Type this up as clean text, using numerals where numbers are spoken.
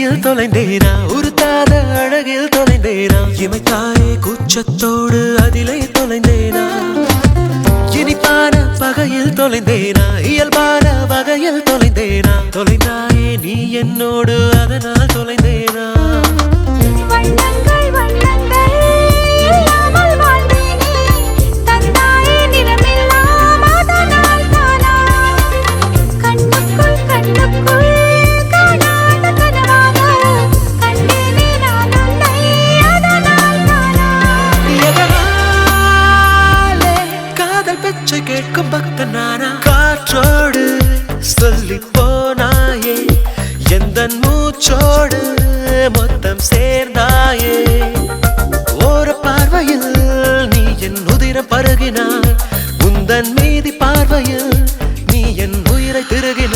சதியில் தொலைந்தேனா உருத்தாத அழகில் தொலைந்தேனா இமைத்தாயே கூச்சத்தோடு அதிலே தொலைந்தேனா இனிப்பான பகையில் தொலைந்தேனா இயல்பான வகையில் தொலைந்தேனா தொலைந்தாயே நீ என்னோடு அதனால் தொலைந்தேனா கேட்கும் பக்த நானா காற்றோடு சொல்லி போனாயே எந்தன் மூச்சோடு மொத்தம் சேர்ந்தாயே ஒரு பார்வையில் நீ என் உதிரம் பருகினாய் உந்தன் மீதி பார்வையில் நீ என் உயிரை திருகினாய்